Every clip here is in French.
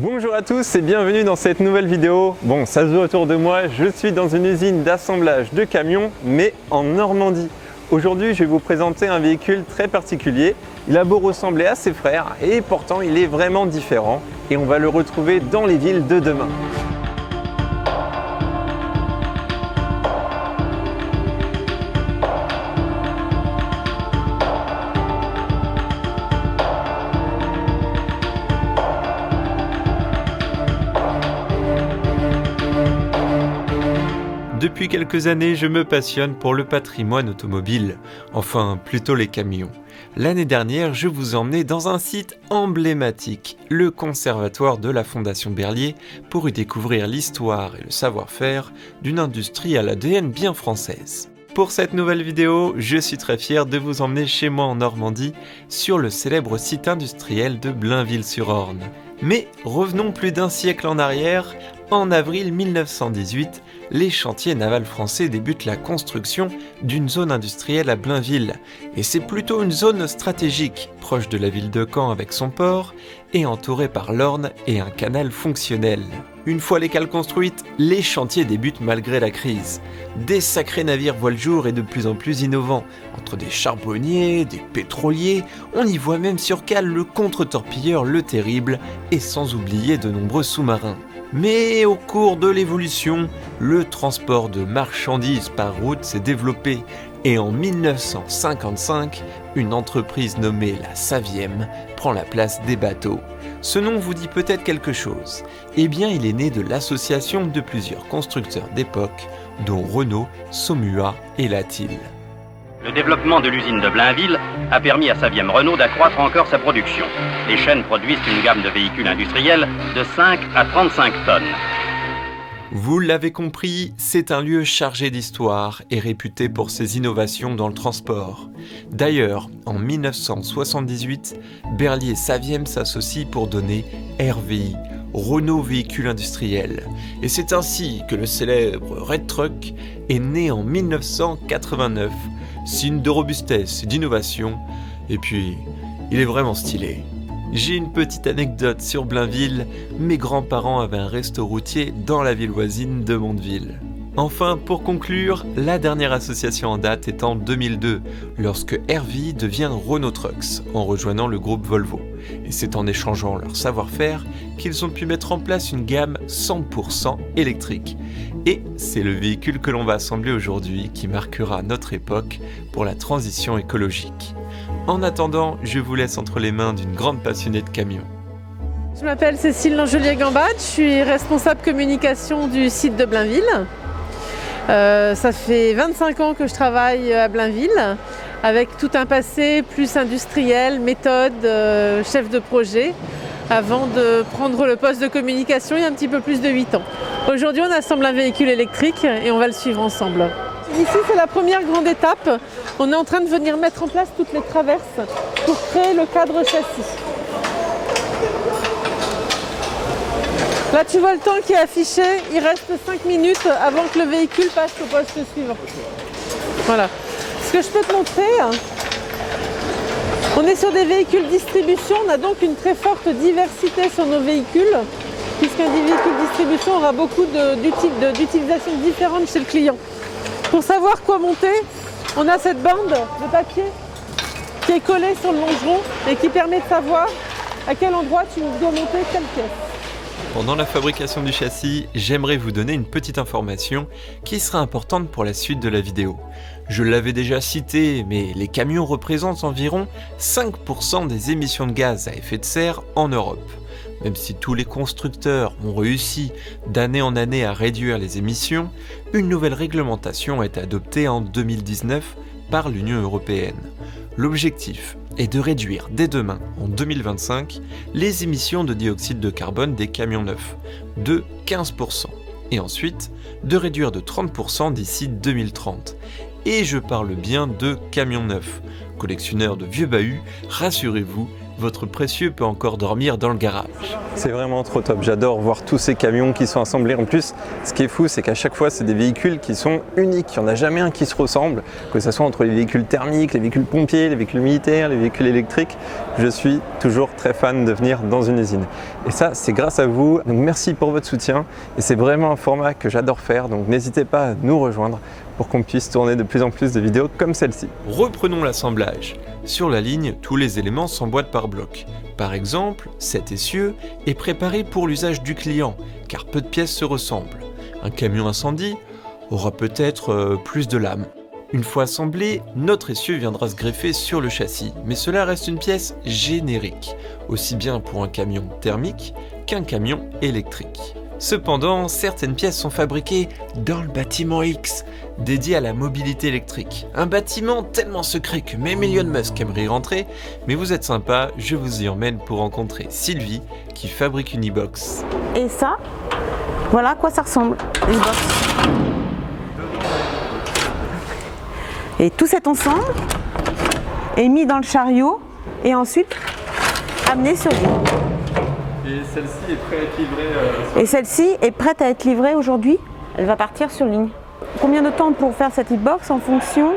Bonjour à tous et bienvenue dans cette nouvelle vidéo. Bon, ça se voit autour de moi, je suis dans une usine d'assemblage de camions, mais en Normandie. Aujourd'hui, je vais vous présenter un véhicule très particulier. Il a beau ressembler à ses frères et pourtant il est vraiment différent et on va le retrouver dans les villes de demain. Depuis quelques années, je me passionne pour le patrimoine automobile, enfin plutôt les camions. L'année dernière, je vous emmenais dans un site emblématique, le conservatoire de la Fondation Berlier, pour y découvrir l'histoire et le savoir-faire d'une industrie à l'ADN bien française. Pour cette nouvelle vidéo, je suis très fier de vous emmener chez moi en Normandie, sur le célèbre site industriel de Blainville-sur-Orne. Mais revenons plus d'un siècle en arrière. En avril 1918, les chantiers navals français débutent la construction d'une zone industrielle à Blainville. Et c'est plutôt une zone stratégique, proche de la ville de Caen avec son port, et entourée par l'Orne et un canal fonctionnel. Une fois les cales construites, les chantiers débutent malgré la crise. Des sacrés navires voient le jour et de plus en plus innovants. Entre des charbonniers, des pétroliers, on y voit même sur cale le contre-torpilleur Le Terrible, et sans oublier de nombreux sous-marins. Mais au cours de l'évolution, le transport de marchandises par route s'est développé et en 1955, une entreprise nommée la Saviem prend la place des bateaux. Ce nom vous dit peut-être quelque chose. Eh bien, il est né de l'association de plusieurs constructeurs d'époque, dont Renault, Somua et Latil. Le développement de l'usine de Blainville a permis à Saviem Renault d'accroître encore sa production. Les chaînes produisent une gamme de véhicules industriels de 5 à 35 tonnes. Vous l'avez compris, c'est un lieu chargé d'histoire et réputé pour ses innovations dans le transport. D'ailleurs, en 1978, Berlier et Saviem s'associent pour donner RVI, Renault Véhicule Industriel. Et c'est ainsi que le célèbre Red Truck est né en 1989. Signe de robustesse et d'innovation, et puis, il est vraiment stylé. J'ai une petite anecdote sur Blainville, mes grands-parents avaient un resto routier dans la ville voisine de Mondeville. Enfin, pour conclure, la dernière association en date est en 2002, lorsque RVI devient Renault Trucks, en rejoignant le groupe Volvo. Et c'est en échangeant leur savoir-faire qu'ils ont pu mettre en place une gamme 100% électrique. Et c'est le véhicule que l'on va assembler aujourd'hui qui marquera notre époque pour la transition écologique. En attendant, je vous laisse entre les mains d'une grande passionnée de camions. Je m'appelle Cécile Langelier-Gambade, je suis responsable communication du site de Blainville. Ça fait 25 ans que je travaille à Blainville, avec tout un passé plus industriel, méthode, chef de projet, avant de prendre le poste de communication il y a un petit peu plus de 8 ans. Aujourd'hui, on assemble un véhicule électrique et on va le suivre ensemble. Ici, c'est la première grande étape. On est en train de venir mettre en place toutes les traverses pour créer le cadre châssis. Là, tu vois le temps qui est affiché. Il reste 5 minutes avant que le véhicule passe au poste suivant. Voilà. Ce que je peux te montrer, on est sur des véhicules distribution. On a donc une très forte diversité sur nos véhicules, puisqu'un véhicule distribution aura beaucoup d'utilisations différentes chez le client. Pour savoir quoi monter, on a cette bande de papier qui est collée sur le longeron et qui permet de savoir à quel endroit tu dois monter quelle pièce. Pendant la fabrication du châssis, j'aimerais vous donner une petite information qui sera importante pour la suite de la vidéo. Je l'avais déjà cité, mais les camions représentent environ 5% des émissions de gaz à effet de serre en Europe. Même si tous les constructeurs ont réussi d'année en année à réduire les émissions, une nouvelle réglementation a été adoptée en 2019 par l'Union européenne. L'objectif est de réduire dès demain, en 2025, les émissions de dioxyde de carbone des camions neufs de 15%, et ensuite de réduire de 30% d'ici 2030. Et je parle bien de camions neufs. Collectionneurs de vieux bahuts, rassurez-vous, votre précieux peut encore dormir dans le garage. C'est vraiment trop top, j'adore voir tous ces camions qui sont assemblés. En plus, ce qui est fou, c'est qu'à chaque fois, c'est des véhicules qui sont uniques. Il n'y en a jamais un qui se ressemble, que ce soit entre les véhicules thermiques, les véhicules pompiers, les véhicules militaires, les véhicules électriques. Je suis toujours très fan de venir dans une usine. Et ça, c'est grâce à vous. Donc merci pour votre soutien. Et c'est vraiment un format que j'adore faire. Donc n'hésitez pas à nous rejoindre pour qu'on puisse tourner de plus en plus de vidéos comme celle-ci. Reprenons l'assemblage. Sur la ligne, tous les éléments s'emboîtent par bloc. Par exemple, cet essieu est préparé pour l'usage du client, car peu de pièces se ressemblent. Un camion incendie aura peut-être plus de lames. Une fois assemblé, notre essieu viendra se greffer sur le châssis, mais cela reste une pièce générique, aussi bien pour un camion thermique qu'un camion électrique. Cependant, certaines pièces sont fabriquées dans le bâtiment X, dédié à la mobilité électrique. Un bâtiment tellement secret que même Elon Musk aimerait y rentrer, mais vous êtes sympa, je vous y emmène pour rencontrer Sylvie qui fabrique une e-box. Et ça, voilà à quoi ça ressemble, l'e-box. Et tout cet ensemble est mis dans le chariot et ensuite amené sur l'île. Et celle-ci est prête à être livrée Et celle-ci est prête à être livrée aujourd'hui. Elle va partir sur ligne. Combien de temps pour faire cette e-box en fonction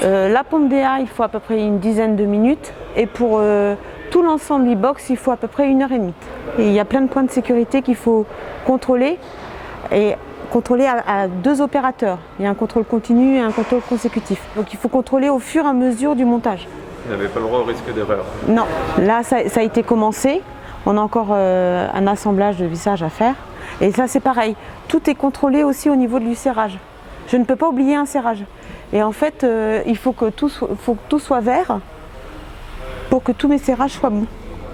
la pompe DA, il faut à peu près une dizaine de minutes. Et pour tout l'ensemble e-box, il faut à peu près 1h30. Et il y a plein de points de sécurité qu'il faut contrôler. Et contrôler à 2 opérateurs. Il y a un contrôle continu et un contrôle consécutif. Donc il faut contrôler au fur et à mesure du montage. Vous n'avez pas le droit au risque d'erreur. Non, là ça a été commencé. On a encore un assemblage de vissage à faire. Et ça c'est pareil, tout est contrôlé aussi au niveau du serrage. Je ne peux pas oublier un serrage. Et en fait, il faut que tout soit vert pour que tous mes serrages soient bons.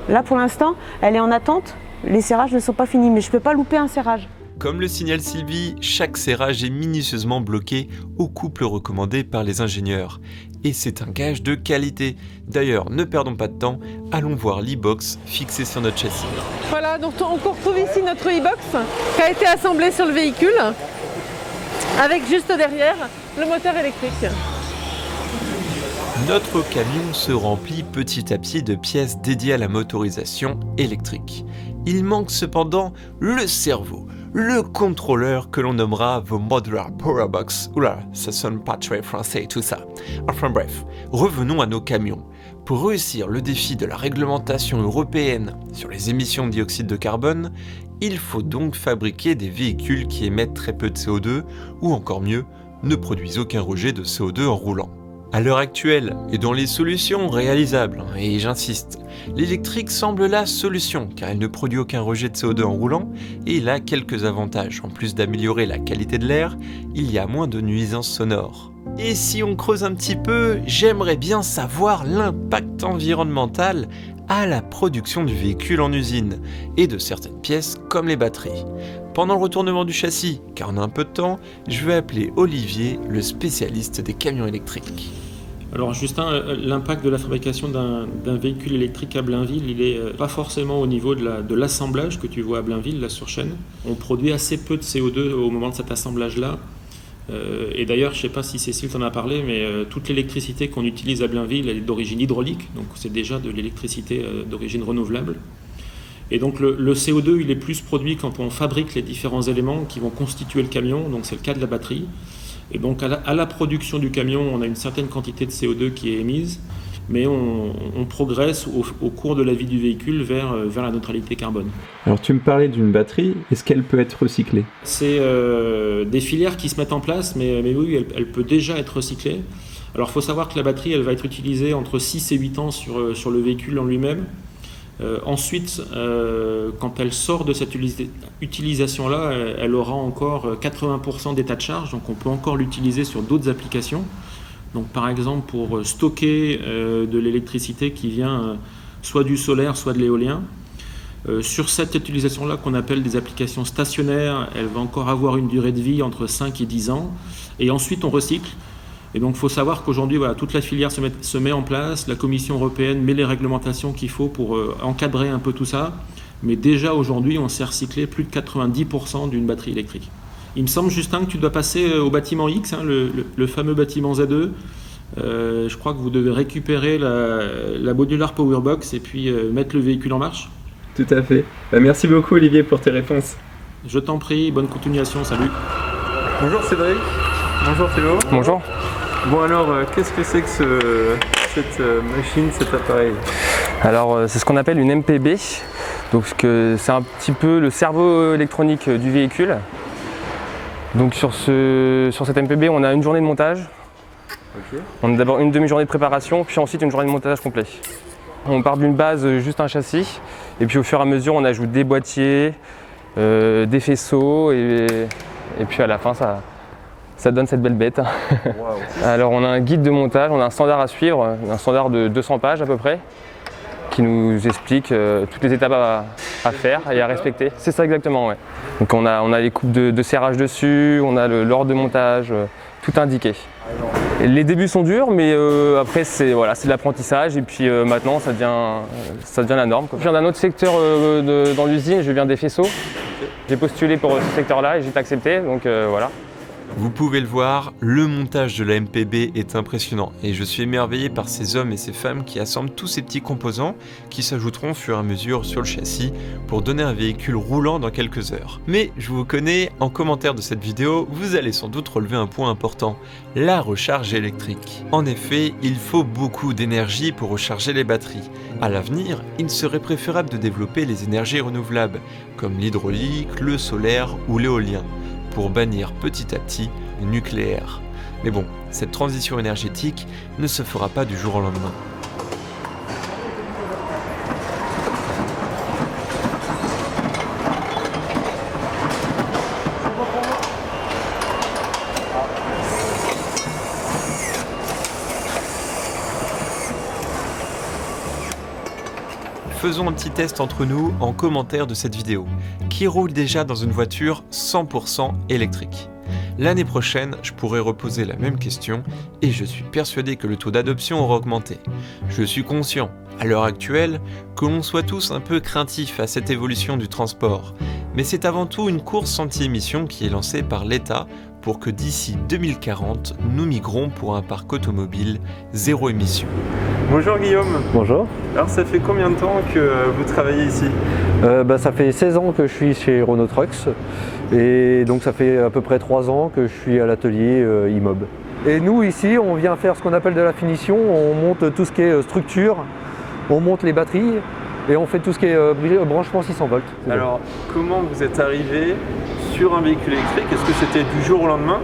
Là pour l'instant, elle est en attente, les serrages ne sont pas finis, mais je ne peux pas louper un serrage. Comme le signale Sylvie, chaque serrage est minutieusement bloqué au couple recommandé par les ingénieurs. Et c'est un gage de qualité. D'ailleurs, ne perdons pas de temps, allons voir l'e-box fixée sur notre châssis. Voilà, donc on retrouve ici notre e-box qui a été assemblée sur le véhicule avec juste derrière le moteur électrique. Notre camion se remplit petit à petit de pièces dédiées à la motorisation électrique. Il manque cependant le cerveau, le contrôleur que l'on nommera The Modular Power Box. Oula, ça sonne pas très français tout ça. Enfin bref, revenons à nos camions. Pour réussir le défi de la réglementation européenne sur les émissions de dioxyde de carbone, il faut donc fabriquer des véhicules qui émettent très peu de CO2 ou encore mieux, ne produisent aucun rejet de CO2 en roulant. À l'heure actuelle, et dans les solutions réalisables, et j'insiste, l'électrique semble la solution car elle ne produit aucun rejet de CO2 en roulant et il a quelques avantages. En plus d'améliorer la qualité de l'air, il y a moins de nuisances sonores. Et si on creuse un petit peu, j'aimerais bien savoir l'impact environnemental à la production du véhicule en usine et de certaines pièces comme les batteries. Pendant le retournement du châssis, car on a un peu de temps, je vais appeler Olivier, le spécialiste des camions électriques. Alors Justin, l'impact de la fabrication d'un véhicule électrique à Blainville, il n'est pas forcément au niveau de l'assemblage que tu vois à Blainville, là sur chaîne. On produit assez peu de CO2 au moment de cet assemblage-là. Et d'ailleurs, je ne sais pas si Cécile t'en a parlé, mais toute l'électricité qu'on utilise à Blainville, elle est d'origine hydraulique, donc c'est déjà de l'électricité d'origine renouvelable. Et donc le CO2, il est plus produit quand on fabrique les différents éléments qui vont constituer le camion, donc c'est le cas de la batterie. Et donc à la production du camion, on a une certaine quantité de CO2 qui est émise, mais on progresse au cours de la vie du véhicule vers la neutralité carbone. Alors tu me parlais d'une batterie, est-ce qu'elle peut être recyclée ? C'est des filières qui se mettent en place, mais oui, elle peut déjà être recyclée. Alors il faut savoir que la batterie, elle va être utilisée entre 6 et 8 ans sur le véhicule en lui-même. Ensuite, quand elle sort de cette utilisation-là, elle aura encore 80% d'état de charge, donc on peut encore l'utiliser sur d'autres applications. Donc par exemple pour stocker de l'électricité qui vient soit du solaire, soit de l'éolien. Sur cette utilisation-là qu'on appelle des applications stationnaires, elle va encore avoir une durée de vie entre 5 et 10 ans. Et ensuite on recycle. Et donc il faut savoir qu'aujourd'hui, voilà, toute la filière se met en place, la Commission européenne met les réglementations qu'il faut pour encadrer un peu tout ça. Mais déjà aujourd'hui, on sait recycler plus de 90% d'une batterie électrique. Il me semble, Justin, que tu dois passer au bâtiment X, hein, le fameux bâtiment Z2. je crois que vous devez récupérer la modular Powerbox et puis mettre le véhicule en marche. Tout à fait. Merci beaucoup Olivier pour tes réponses. Je t'en prie, bonne continuation, salut. Bonjour Cédric. Bonjour Théo. Bonjour. Bon alors, qu'est-ce que c'est que cette machine, cet appareil? Alors c'est ce qu'on appelle une MPB. Donc c'est un petit peu le cerveau électronique du véhicule. Donc sur cette MPB, on a une journée de montage. Okay. On a d'abord une demi-journée de préparation, puis ensuite une journée de montage complet. On part d'une base, juste un châssis, et puis au fur et à mesure, on ajoute des boîtiers, des faisceaux, et puis à la fin, ça donne cette belle bête. Wow. Alors on a un guide de montage, on a un standard à suivre, un standard de 200 pages à peu près, qui nous explique toutes les étapes à faire et à respecter. C'est ça exactement, ouais. Donc on a les coupes de serrage dessus, on a l'ordre de montage, tout indiqué. Et les débuts sont durs, mais après c'est de l'apprentissage et puis maintenant ça devient la norme. Je viens d'un autre secteur dans l'usine, je viens des faisceaux. J'ai postulé pour ce secteur-là et j'ai été accepté, donc voilà. Vous pouvez le voir, le montage de la MPB est impressionnant et je suis émerveillé par ces hommes et ces femmes qui assemblent tous ces petits composants qui s'ajouteront au fur et à mesure sur le châssis pour donner un véhicule roulant dans quelques heures. Mais je vous connais, en commentaire de cette vidéo, vous allez sans doute relever un point important, la recharge électrique. En effet, il faut beaucoup d'énergie pour recharger les batteries. À l'avenir, il serait préférable de développer les énergies renouvelables, comme l'hydraulique, le solaire ou l'éolien, pour bannir petit à petit le nucléaire. Mais bon, cette transition énergétique ne se fera pas du jour au lendemain. Faisons un petit test entre nous en commentaire de cette vidéo. Qui roule déjà dans une voiture 100% électrique? L'année prochaine, je pourrais reposer la même question et je suis persuadé que le taux d'adoption aura augmenté. Je suis conscient, à l'heure actuelle, que l'on soit tous un peu craintifs à cette évolution du transport. Mais c'est avant tout une course anti-émission qui est lancée par l'État pour que d'ici 2040, nous migrons pour un parc automobile zéro émission. Bonjour Guillaume. Bonjour. Alors ça fait combien de temps que vous travaillez ici? Ça fait 16 ans que je suis chez Renault Trucks et donc ça fait à peu près 3 ans que je suis à l'atelier IMOB. Et nous ici on vient faire ce qu'on appelle de la finition, on monte tout ce qui est structure, on monte les batteries et on fait tout ce qui est branchement 600 volts. Alors comment vous êtes arrivé sur un véhicule électrique? Est-ce que c'était du jour au lendemain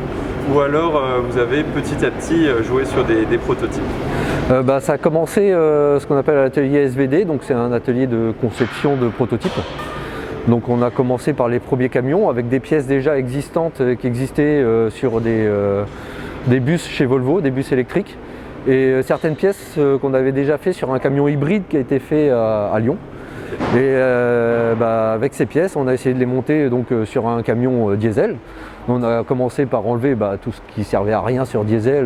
ou alors vous avez petit à petit joué sur des prototypes? Ça a commencé ce qu'on appelle l'atelier SVD, donc c'est un atelier de conception de prototypes. Donc on a commencé par les premiers camions avec des pièces déjà existantes qui existaient sur des bus chez Volvo, des bus électriques. Et certaines pièces qu'on avait déjà fait sur un camion hybride qui a été fait à Lyon. Et avec ces pièces, on a essayé de les monter donc, sur un camion diesel. On a commencé par enlever tout ce qui servait à rien sur diesel,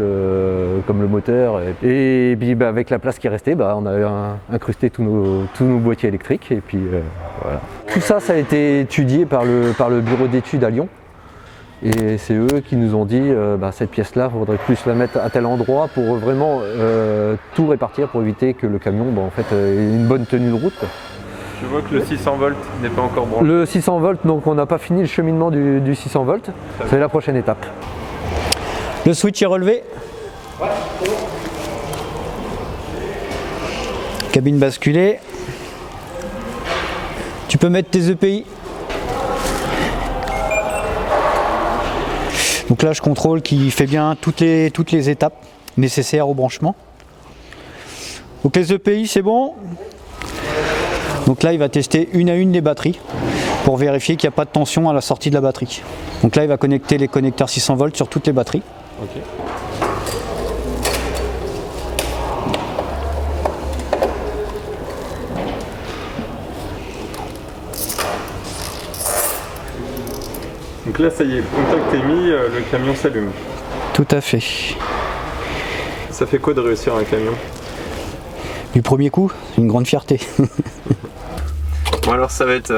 comme le moteur. Et puis avec la place qui restait, on a incrusté tous nos boîtiers électriques. Et puis voilà. Tout ça, ça a été étudié par le bureau d'études à Lyon. Et c'est eux qui nous ont dit cette pièce-là, il faudrait plus la mettre à tel endroit pour vraiment tout répartir pour éviter que le camion ait une bonne tenue de route. Je vois que le 600 volts n'est pas encore branché. Le 600 volts, donc on n'a pas fini le cheminement du 600 volts. C'est la prochaine étape. Le switch est relevé. Ouais. Cabine basculée. Tu peux mettre tes EPI. Donc là, je contrôle qu'il fait bien toutes les étapes nécessaires au branchement. Donc les EPI, c'est bon. Donc là, il va tester une à une les batteries pour vérifier qu'il n'y a pas de tension à la sortie de la batterie. Donc là, il va connecter les connecteurs 600 volts sur toutes les batteries. Okay. Donc là, ça y est, le contact est mis, le camion s'allume. Tout à fait. Ça fait quoi de réussir un camion? Du premier coup, c'est une grande fierté. Bon alors ça va être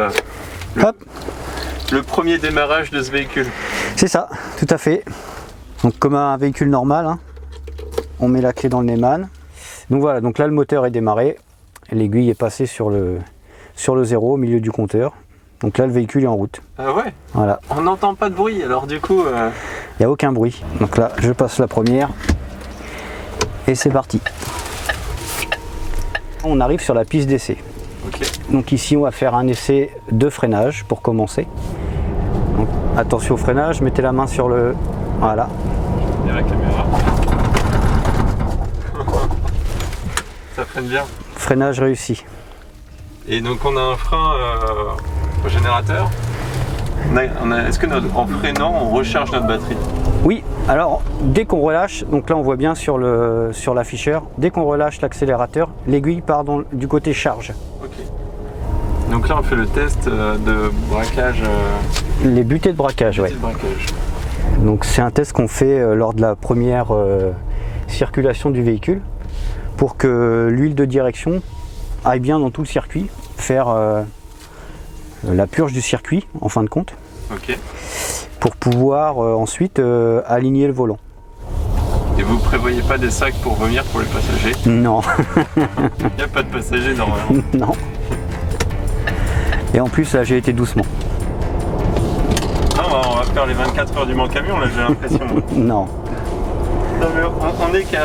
le premier démarrage de ce véhicule. C'est ça, tout à fait. Donc comme un véhicule normal. Hein. on met la clé dans le Neyman. Donc voilà, donc là le moteur est démarré, l'aiguille est passée sur le 0 au milieu du compteur. Donc là le véhicule est en route. Ah ouais. Voilà. On n'entend pas de bruit, alors du coup... Il n'y a aucun bruit. Donc là je passe la première et c'est parti. On arrive sur la piste d'essai. Okay. Donc ici on va faire un essai de freinage pour commencer. Donc, attention au freinage, mettez la main sur le... Voilà. Il y a la caméra. Ça freine bien. Freinage réussi. Et donc on a un frein au générateur. Est-ce que en freinant on recharge notre batterie? Oui, alors dès qu'on relâche, donc là on voit bien sur l'afficheur, dès qu'on relâche l'accélérateur, l'aiguille part du côté charge. Ok. Donc là on fait le test de braquage. Les butées de braquage, oui. Donc c'est un test qu'on fait lors de la première circulation du véhicule pour que l'huile de direction aille bien dans tout le circuit, faire la purge du circuit en fin de compte. Ok. Pour pouvoir ensuite aligner le volant. Et vous prévoyez pas des sacs pour vomir pour les passagers? Non. Il n'y a pas de passagers normalement. Non. Et en plus là j'ai été doucement. Non, on va faire les 24 heures du Mans Camion là, j'ai l'impression. Non. Non mais on est qu'à...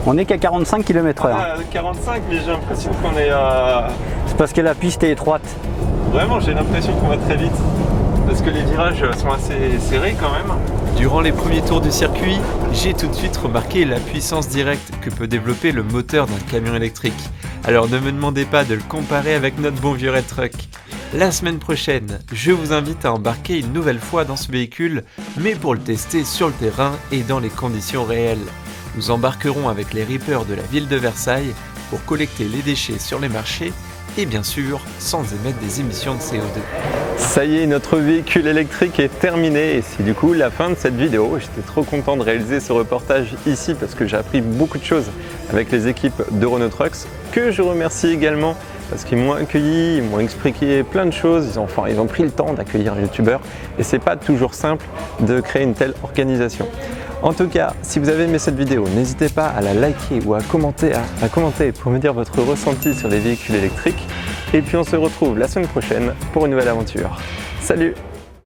On est qu'à 45 km/h. Ah, 45, mais j'ai l'impression qu'on est à... C'est parce que la piste est étroite. Vraiment, j'ai l'impression qu'on va très vite. Parce que les virages sont assez serrés quand même. Durant les premiers tours du circuit, j'ai tout de suite remarqué la puissance directe que peut développer le moteur d'un camion électrique. Alors ne me demandez pas de le comparer avec notre bon vieux Red Truck. La semaine prochaine, je vous invite à embarquer une nouvelle fois dans ce véhicule, mais pour le tester sur le terrain et dans les conditions réelles. Nous embarquerons avec les Reapers de la ville de Versailles pour collecter les déchets sur les marchés et bien sûr sans émettre des émissions de CO2. Ça y est, notre véhicule électrique est terminé et c'est du coup la fin de cette vidéo. J'étais trop content de réaliser ce reportage ici parce que j'ai appris beaucoup de choses avec les équipes de Renault Trucks que je remercie également parce qu'ils m'ont accueilli, ils m'ont expliqué plein de choses, ils ont pris le temps d'accueillir un youtubeur et c'est pas toujours simple de créer une telle organisation. En tout cas, si vous avez aimé cette vidéo, n'hésitez pas à la liker ou à commenter pour me dire votre ressenti sur les véhicules électriques. Et puis on se retrouve la semaine prochaine pour une nouvelle aventure. Salut!